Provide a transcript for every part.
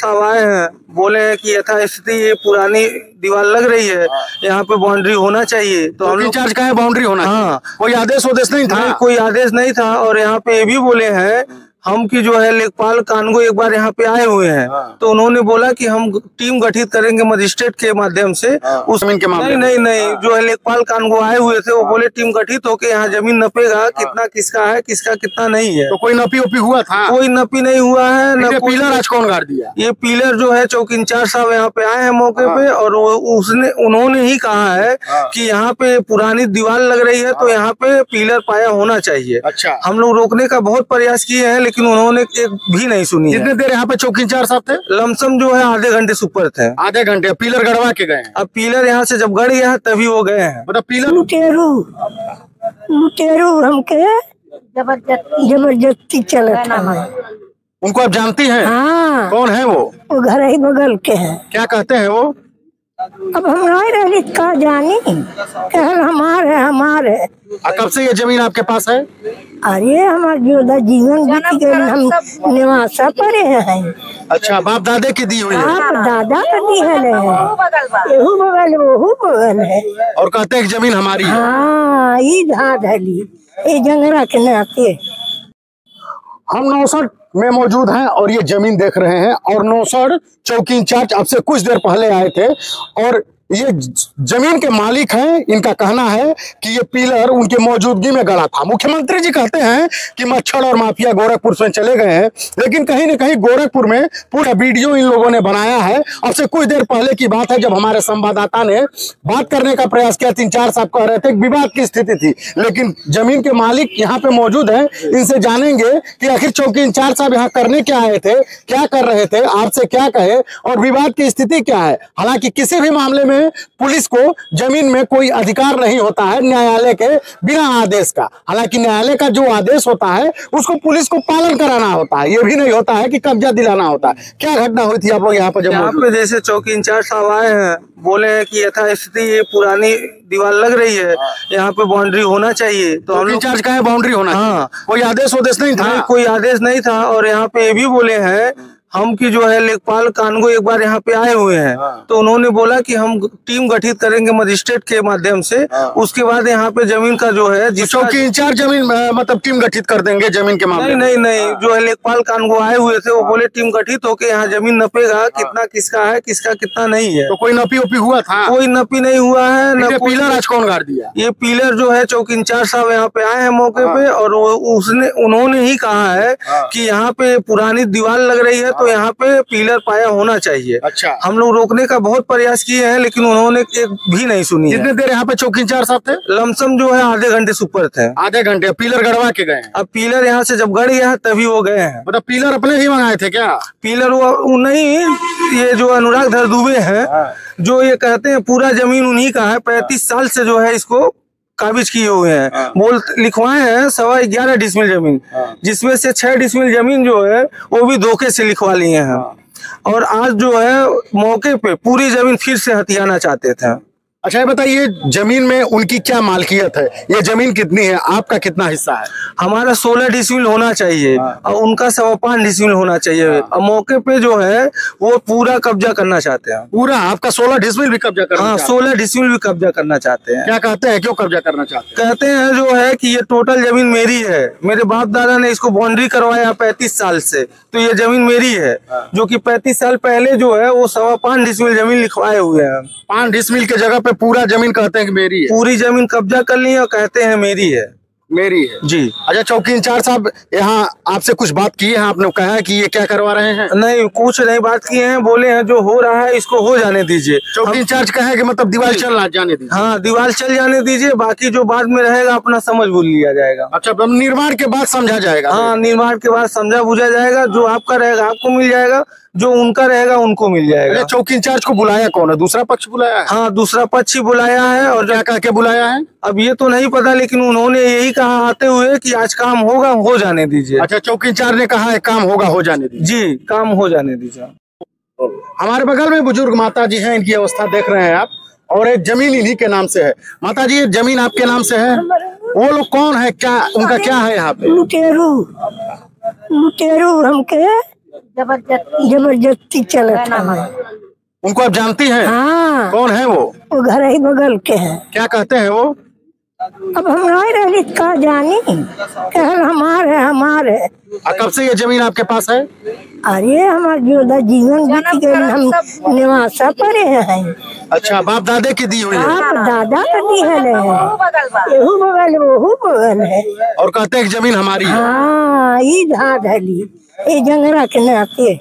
साहब आए हैं, बोले हैं कि यथास्थिति ये पुरानी दीवार लग रही है, यहाँ पे बाउंड्री होना चाहिए। तो हम इंचार्ज का है बाउंड्री होना। हाँ, कोई आदेश नहीं था? कोई आदेश नहीं था। और यहाँ पे ये भी बोले हैं हम की जो है लेखपाल कानगो एक बार यहाँ पे आए हुए हैं, तो उन्होंने बोला कि हम टीम गठित करेंगे मजिस्ट्रेट के माध्यम से उस जमीन के मामले। नहीं, जो है लेखपाल कानगो आए हुए थे, वो बोले टीम गठित होके यहाँ जमीन नपेगा, कितना किसका है किसका कितना नहीं है। तो कोई नपी उपी हुआ था? कोई नपी नहीं हुआ है। न पिलर आज कौन गाड़ दिया? ये पिलर जो है चौकी इंचार्ज साहब यहाँ पे आए हैं मौके पे, और उन्होंने ही कहा है कि यहाँ पे पुरानी दीवार लग रही है, तो यहाँ पे पिलर पाया होना चाहिए। अच्छा, हम लोग रोकने का बहुत प्रयास किए हैं, लेकिन उन्होंने एक भी नहीं सुनी। कितने देर यहाँ पे चौकी इंचार्ज साहब थे? लमसम जो है आधे घंटे से ऊपर थे। आधे घंटे? पिलर गड़वा के गए? अब पिलर यहाँ से जब गड़ गया है तभी वो गए हैं। मतलब पिलर लुटेरू हमके जबरदस्ती चलता है। उनको आप जानती हैं? हाँ। कौन है वो? घर ही बगल के हैं। क्या कहते हैं वो? अब हम नहीं रही का जानी, कहल हमारे। कब से ये जमीन आपके पास है? अरे हमारे जो जीवन बीत गए, हम निवासा पड़े हैं। अच्छा, बाप दादे की दी हुई है? बाप दादा का दी है, एहू बगल वहू बगल है। और कहते हैं जमीन हमारी है। हाँ, ये धाधली ये जंगरा के नाते। हम नौसड़ में मौजूद हैं और ये जमीन देख रहे हैं, और नौसड़ चौकी इंचार्ज अब से कुछ देर पहले आए थे, और ये जमीन के मालिक हैं। इनका कहना है कि ये पिलर उनके मौजूदगी में गड़ा था। मुख्यमंत्री जी कहते हैं कि मच्छर और माफिया गोरखपुर से चले गए हैं, लेकिन कहीं न कहीं गोरखपुर में पूरा वीडियो इन लोगों ने बनाया है। अब से कुछ देर पहले की बात है, जब हमारे संवाददाता ने बात करने का प्रयास किया, 3-4 साहब कह रहे थे विवाद की स्थिति थी, लेकिन जमीन के मालिक यहाँ पे मौजूद है। इनसे जानेंगे कि आखिर चौकी इंचार्ज साहब यहाँ करने क्या आए थे, क्या कर रहे थे, आपसे क्या कहे और विवाद की स्थिति क्या है। हालांकि किसी भी मामले में पुलिस को जमीन में कोई अधिकार नहीं होता है न्यायालय के बिना आदेश का। हालांकि न्यायालय का जो आदेश होता है उसको पुलिस को पालन कराना होता है, ये भी नहीं होता है कि कब्जा दिलाना होता है। क्या घटना हुई थी आप लोग यहाँ पर? जब यहाँ पे जैसे चौकी इंचार्ज साहब आए हैं, बोले हैं कि यथास्थिति ये पुरानी दीवार लग रही है, यहाँ पे बाउंड्री होना चाहिए। तो हम इंचार्ज का है बाउंड्री होना। हाँ, कोई आदेश नहीं था? कोई आदेश नहीं था। और यहाँ पे ये भी बोले हैं हम की जो है लेखपाल कानगो एक बार यहाँ पे आए हुए हैं, तो उन्होंने बोला कि हम टीम गठित करेंगे मजिस्ट्रेट के माध्यम से, उसके बाद यहाँ पे जमीन का जो है चौकी इंचार्ज जमीन मतलब टीम गठित कर देंगे जमीन के मामले? नहीं, जो है लेखपाल कानगो आए हुए थे, वो बोले टीम गठित होके यहाँ जमीन नपेगा, कितना किसका है किसका कितना नहीं है। तो कोई नपी उपी हुआ था? कोई नपी नहीं हुआ है। न पिलर आज कौन गाड़ दिया? ये पिलर जो है चौकी इंचार्ज साहब यहाँ पे आए हैं मौके पे, और उन्होंने ही कहा है कि यहाँ पे पुरानी दीवार लग रही है, तो यहाँ पे पिलर पाया होना चाहिए। अच्छा, हम लोग रोकने का बहुत प्रयास किए हैं, लेकिन उन्होंने एक भी नहीं सुनी। कितने देर यहाँ पे चौकी इंचार्ज साहब थे? लमसम जो है आधे घंटे से ऊपर थे। आधे घंटे? पिलर गड़वा के गए? अब पिलर यहाँ से जब गड़ गया है तभी वो गए हैं। मतलब पिलर अपने ही मंगाए थे क्या? पिलर वो नहीं, ये जो अनुराग धर दुबे हैं, जो ये कहते हैं पूरा जमीन उन्हीं का है, 35 साल से जो है इसको काबिज किए हुए हैं। बोल लिखवाए हैं 11.25 डिसमिल जमीन, जिसमें से 6 डिसमिल जमीन जो है वो भी धोखे से लिखवा लिए हैं। और आज जो है मौके पे पूरी जमीन फिर से हथियाना चाहते थे। अच्छा, ये बताइए जमीन में उनकी क्या मालकियत है? ये जमीन कितनी है? आपका कितना हिस्सा है? हमारा 16 डिसमिल होना चाहिए और उनका 5.25 डिसमिल होना चाहिए। और मौके पे जो है वो पूरा कब्जा करना चाहते हैं। पूरा आपका 16 डिसमिल भी कब्जा करना? हाँ, 16 डिसमिल भी कब्जा करना चाहते हैं। क्या कहते हैं, क्यों कब्जा करना चाहते हैं? कहते हैं जो है कि ये टोटल जमीन मेरी है, मेरे बाप दादा ने इसको बाउंड्री करवाया 35 साल से, तो ये जमीन मेरी है। जो कि 35 साल पहले जो है वो 5.25 डिसमिल जमीन लिखवाए हुए हैं। 5 डिसमिल के जगह पे पूरा जमीन कहते हैं कि मेरी है? पूरी जमीन कब्जा कर ली और कहते हैं मेरी है। मेरी है जी। अच्छा, चौकी इंचार्ज साहब यहाँ आपसे कुछ बात की है? आपने कहा है कि ये क्या करवा रहे हैं? नहीं, कुछ नहीं बात किए हैं, बोले हैं जो हो रहा है इसको हो जाने दीजिए। चौकी इंचार्ज कहे कि मतलब दीवार चल जाने दीजिए? हाँ, दीवार चल जाने दीजिए, बाकी जो बाद में रहेगा अपना समझ बुझ लिया जाएगा। अच्छा, निर्माण के बाद समझा जाएगा? हाँ, निर्माण के बाद समझा बुझा जाएगा। जो आपका रहेगा आपको मिल जाएगा, जो उनका रहेगा उनको मिल जाएगा। चौकी इंचार्ज को बुलाया कौन है? दूसरा पक्ष बुलाया है? हाँ, दूसरा पक्ष ही बुलाया है। और क्या कह के बुलाया है अब ये तो नहीं पता, लेकिन उन्होंने यही कहा आते हुए कि आज काम होगा, हो जाने दीजिए। अच्छा, चौकी इंचार्ज ने कहा है काम होगा, हो जाने दीजिए? जी, काम हो जाने दीजिए। हमारे बगल में बुजुर्ग माता जी हैं, इनकी अवस्था देख रहे हैं आप, और एक जमीन इन्हीं के नाम से है। माता जी, ये जमीन आपके नाम से है? वो लोग कौन है, क्या उनका क्या है यहाँ पे? लुटेरू हमके जबरदस्ती चलता है। उनको आप जानती हैं? हाँ, कौन है वो घर ही बगल के हैं। क्या कहते हैं वो? अब हम नहीं रही का जानी, कहल हमारे। कब से ये जमीन आपके पास है? अरे हमारे जो जीवन बीत गए, हम निवासा पर हैं। अच्छा, बाप दादे की दी हुई है? आप दादा का दी है, एहू बगल वहू बगल है। और कहते हैं कि जमीन हमारी है। हाँ, ये धाधली ये जंगरा के नाते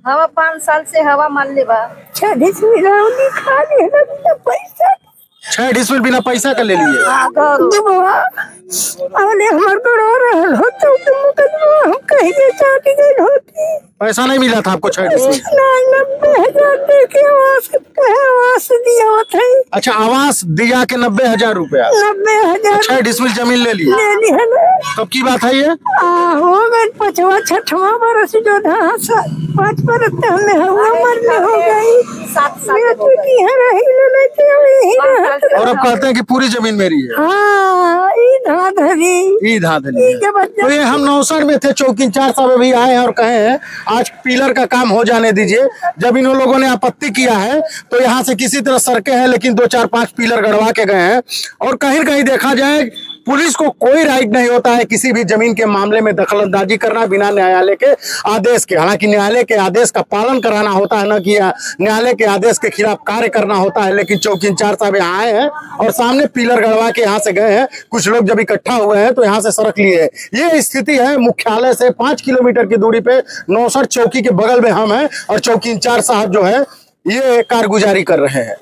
हवा 5 साल से हवा मान ले बा। 6 डिसमिल खा ले पैसा 6 डिसमिल बिना पैसा का ले लिए। अरे हमारे बड़ा रहल होता तो मुकदमा हम कहीं के चाटी गई होती। पैसा नहीं मिला था आपको 6 डिसमिल? 90,000 दे के आवास दिया था। अच्छा, आवास दिया के 90,000 रुपया? 90,000 6 डिसमिल जमीन ले लिए? ले ली है ना। कब की बात है ये? हो गए 5वां 6वां बरस जो था। 5 बरस तो हमें हवा मरने हो गई। 7 साल और अब कहते हैं कि पूरी जमीन मेरी है। हाँ, ई धाधली। तो ये हम नौसर में थे, चौकी इंचार्ज साहब अभी आए हैं और कहे हैं आज पिलर का काम हो जाने दीजिए। जब इन लोगों ने आपत्ति किया है तो यहाँ से किसी तरह सड़कें हैं, लेकिन 2 4 5 पिलर गड़वा के गए हैं। और कहीं कहीं देखा जाए पुलिस को कोई राइट नहीं होता है किसी भी जमीन के मामले में दखलंदाजी करना बिना न्यायालय के आदेश के। हालांकि न्यायालय के आदेश का पालन कराना होता है, ना कि न्यायालय के आदेश के खिलाफ कार्य करना होता है। लेकिन चौकी इंचार्ज साहब यहाँ आए हैं और सामने पिलर गड़वा के यहाँ से गए हैं। कुछ लोग जब इकट्ठा हुए हैं तो यहाँ से सड़क लिए है। ये स्थिति है मुख्यालय से 5 किलोमीटर की दूरी पे नौसर चौकी के बगल में हम हैं और चौकी इंचार्ज साहब जो है ये कारगुजारी कर रहे हैं।